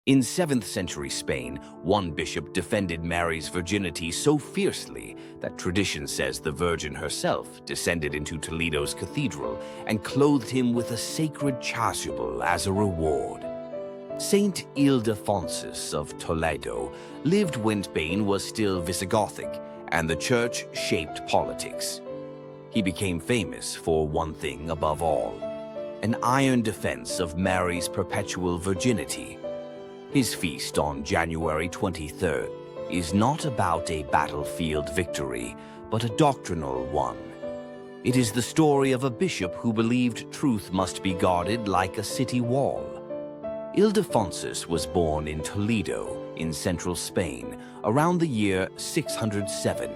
In 7th century Spain, one bishop defended Mary's virginity so fiercely that tradition says the Virgin herself descended into Toledo's cathedral and clothed him with a sacred chasuble as a reward. Saint Ildephonsus of Toledo lived when Spain was still Visigothic and the church shaped politics. He became famous for one thing above all: an iron defense of Mary's perpetual virginity. His feast on January 23rd is not about a battlefield victory, but a doctrinal one. It is the story of a bishop who believed truth must be guarded like a city wall. Ildephonsus was born in Toledo, in central Spain, around the year 607.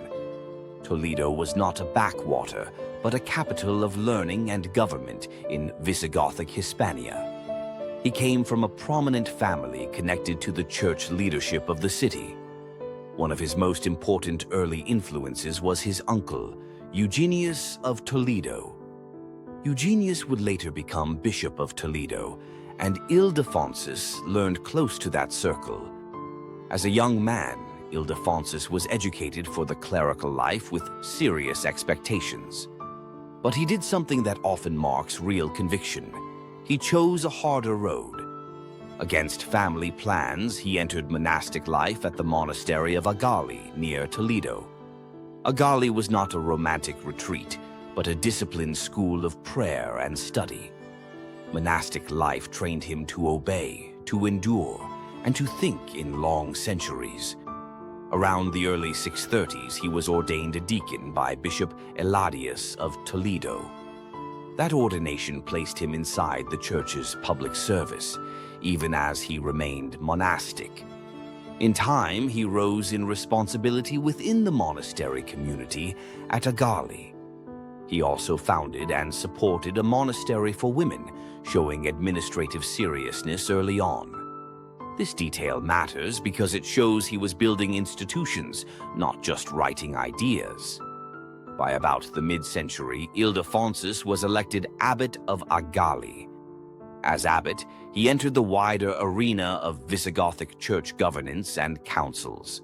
Toledo was not a backwater, but a capital of learning and government in Visigothic Hispania. He came from a prominent family connected to the church leadership of the city. One of his most important early influences was his uncle, Eugenius of Toledo. Eugenius would later become Bishop of Toledo, and Ildephonsus learned close to that circle. As a young man, Ildephonsus was educated for the clerical life with serious expectations. But he did something that often marks real conviction. He chose a harder road. Against family plans, he entered monastic life at the monastery of Agali near Toledo. Agali was not a romantic retreat, but a disciplined school of prayer and study. Monastic life trained him to obey, to endure, and to think in long centuries. Around the early 630s, he was ordained a deacon by Bishop Eladius of Toledo. That ordination placed him inside the church's public service, even as he remained monastic. In time, he rose in responsibility within the monastery community at Agali. He also founded and supported a monastery for women, showing administrative seriousness early on. This detail matters because it shows he was building institutions, not just writing ideas. By about the mid-century, Ildephonsus was elected abbot of Agali. As abbot, he entered the wider arena of Visigothic church governance and councils.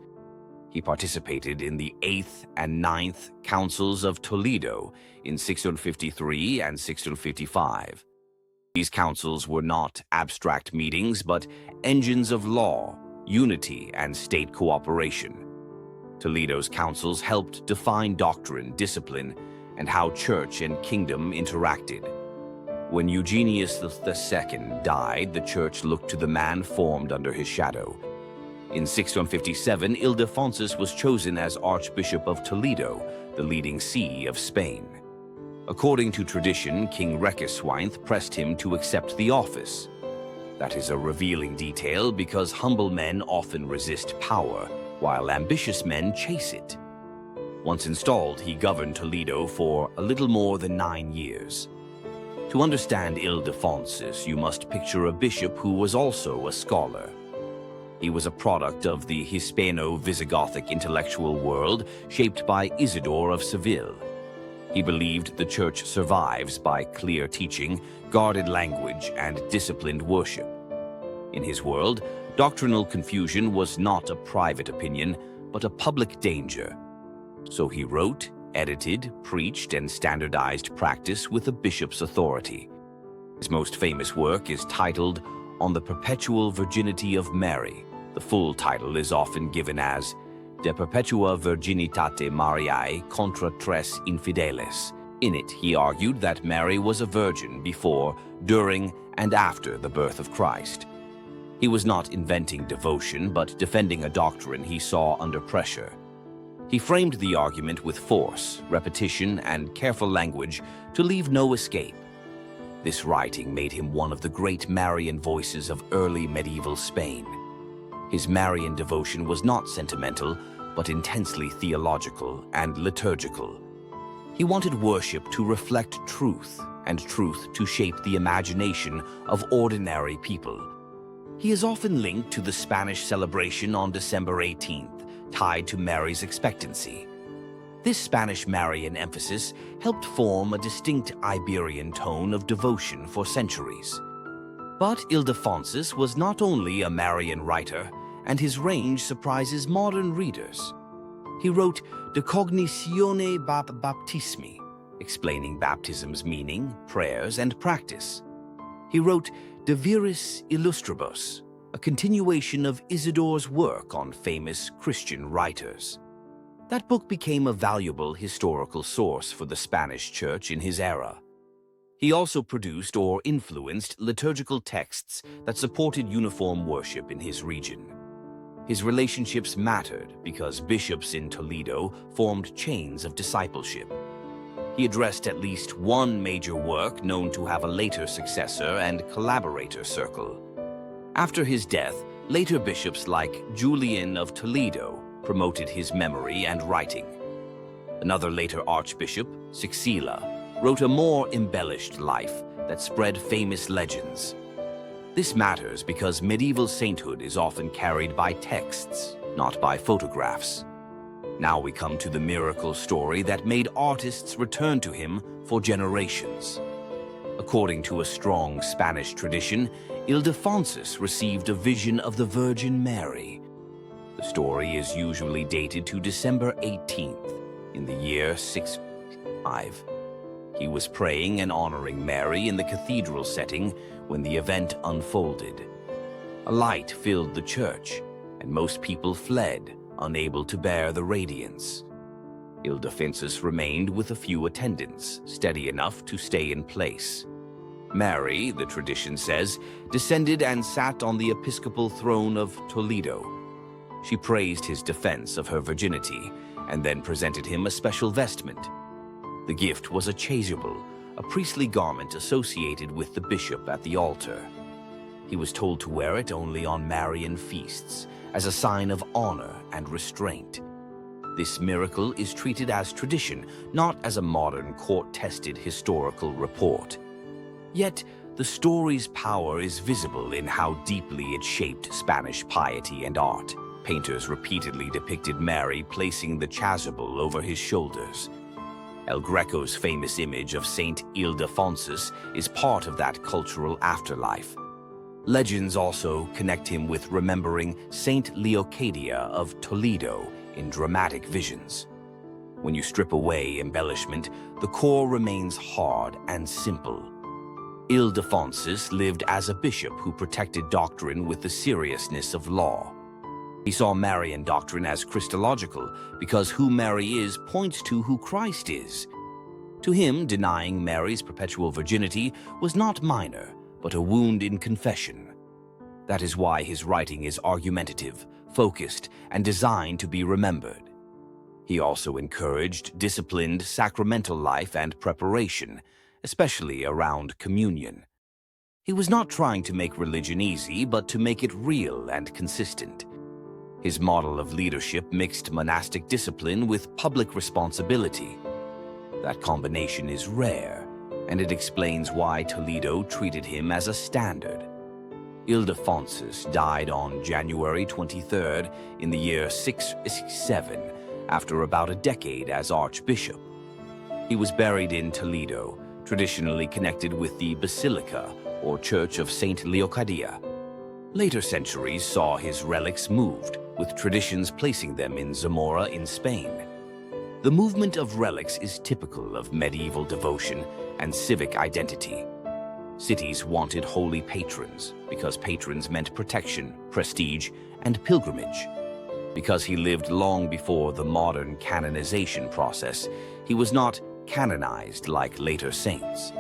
He participated in the 8th and 9th councils of Toledo in 653 and 655. These councils were not abstract meetings, but engines of law, unity, and state cooperation. Toledo's councils helped define doctrine, discipline, and how church and kingdom interacted. When Eugenius II died, the church looked to the man formed under his shadow. In 657, Ildephonsus was chosen as Archbishop of Toledo, the leading see of Spain. According to tradition, King Regiswinth pressed him to accept the office. That is a revealing detail because humble men often resist power, while ambitious men chase it. Once installed, he governed Toledo for a little more than 9 years. To understand Ildephonsus, you must picture a bishop who was also a scholar. He was a product of the Hispano-Visigothic intellectual world shaped by Isidore of Seville. He believed the church survives by clear teaching, guarded language, and disciplined worship. In his world, doctrinal confusion was not a private opinion, but a public danger. So he wrote, edited, preached, and standardized practice with a bishop's authority. His most famous work is titled On the Perpetual Virginity of Mary. The full title is often given as De Perpetua Virginitate Mariae contra tres infideles. In it, he argued that Mary was a virgin before, during, and after the birth of Christ. He was not inventing devotion, but defending a doctrine he saw under pressure. He framed the argument with force, repetition, and careful language to leave no escape. This writing made him one of the great Marian voices of early medieval Spain. His Marian devotion was not sentimental, but intensely theological and liturgical. He wanted worship to reflect truth, and truth to shape the imagination of ordinary people. He is often linked to the Spanish celebration on December 18th, tied to Mary's expectancy. This Spanish Marian emphasis helped form a distinct Iberian tone of devotion for centuries. But Ildephonsus was not only a Marian writer, and his range surprises modern readers. He wrote De Cognitione Baptismi, explaining baptism's meaning, prayers, and practice. He wrote De Viris Illustribus, a continuation of Isidore's work on famous Christian writers. That book became a valuable historical source for the Spanish Church in his era. He also produced or influenced liturgical texts that supported uniform worship in his region. His relationships mattered because bishops in Toledo formed chains of discipleship. He addressed at least one major work known to have a later successor and collaborator circle. After his death, later bishops like Julian of Toledo promoted his memory and writing. Another later archbishop, Chasuble, wrote a more embellished life that spread famous legends. This matters because medieval sainthood is often carried by texts, not by photographs. Now we come to the miracle story that made artists return to him for generations. According to a strong Spanish tradition, Ildephonsus received a vision of the Virgin Mary. The story is usually dated to December 18th, in the year 605. He was praying and honoring Mary in the cathedral setting when the event unfolded. A light filled the church, and most people fled, unable to bear the radiance. Ildephonsus remained with a few attendants, steady enough to stay in place. Mary, the tradition says, descended and sat on the episcopal throne of Toledo. She praised his defense of her virginity, and then presented him a special vestment. The gift was a chasuble, a priestly garment associated with the bishop at the altar. He was told to wear it only on Marian feasts, as a sign of honor and restraint. This miracle is treated as tradition, not as a modern court-tested historical report. Yet, the story's power is visible in how deeply it shaped Spanish piety and art. Painters repeatedly depicted Mary placing the chasuble over his shoulders. El Greco's famous image of Saint Ildephonsus is part of that cultural afterlife. Legends also connect him with remembering Saint Leocadia of Toledo in dramatic visions. When you strip away embellishment, the core remains hard and simple. Ildephonsus lived as a bishop who protected doctrine with the seriousness of law. He saw Marian doctrine as Christological because who Mary is points to who Christ is. To him, denying Mary's perpetual virginity was not minor, but a wound in confession. That is why his writing is argumentative, focused, and designed to be remembered. He also encouraged disciplined sacramental life and preparation, especially around communion. He was not trying to make religion easy, but to make it real and consistent. His model of leadership mixed monastic discipline with public responsibility. That combination is rare, and it explains why Toledo treated him as a standard. Ildephonsus died on January 23rd in the year 667, after about a decade as archbishop. He was buried in Toledo, traditionally connected with the Basilica or Church of Saint Leocadia. Later centuries saw his relics moved, with traditions placing them in Zamora in Spain. The movement of relics is typical of medieval devotion and civic identity. Cities wanted holy patrons because patrons meant protection, prestige, and pilgrimage. Because he lived long before the modern canonization process, he was not canonized like later saints.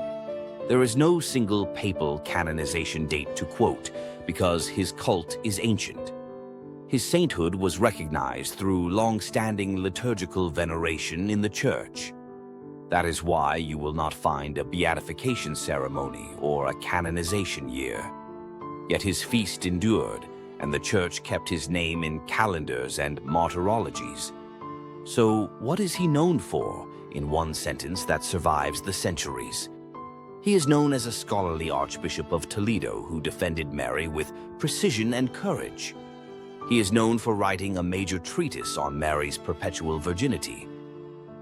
There is no single papal canonization date to quote because his cult is ancient. His sainthood was recognized through long-standing liturgical veneration in the Church. That is why you will not find a beatification ceremony or a canonization year. Yet his feast endured, and the Church kept his name in calendars and martyrologies. So what is he known for, in one sentence that survives the centuries? He is known as a scholarly Archbishop of Toledo who defended Mary with precision and courage. He is known for writing a major treatise on Mary's perpetual virginity.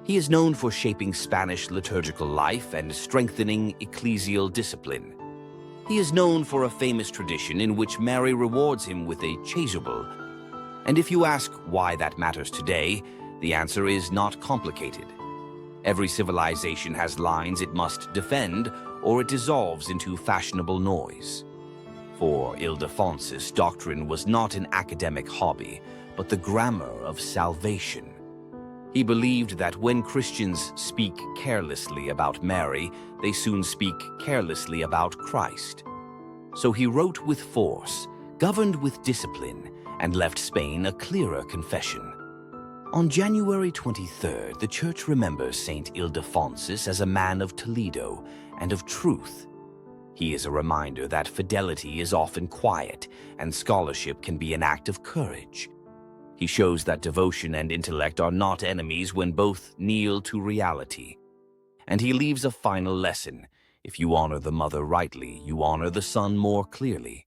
He is known for shaping Spanish liturgical life and strengthening ecclesial discipline. He is known for a famous tradition in which Mary rewards him with a chasuble. And if you ask why that matters today, the answer is not complicated. Every civilization has lines it must defend, or it dissolves into fashionable noise. For Ildephonsus, doctrine was not an academic hobby, but the grammar of salvation. He believed that when Christians speak carelessly about Mary, they soon speak carelessly about Christ. So he wrote with force, governed with discipline, and left Spain a clearer confession. On January 23rd, the Church remembers Saint Ildephonsus as a man of Toledo and of truth. He is a reminder that fidelity is often quiet, and scholarship can be an act of courage. He shows that devotion and intellect are not enemies when both kneel to reality. And he leaves a final lesson. If you honor the mother rightly, you honor the son more clearly.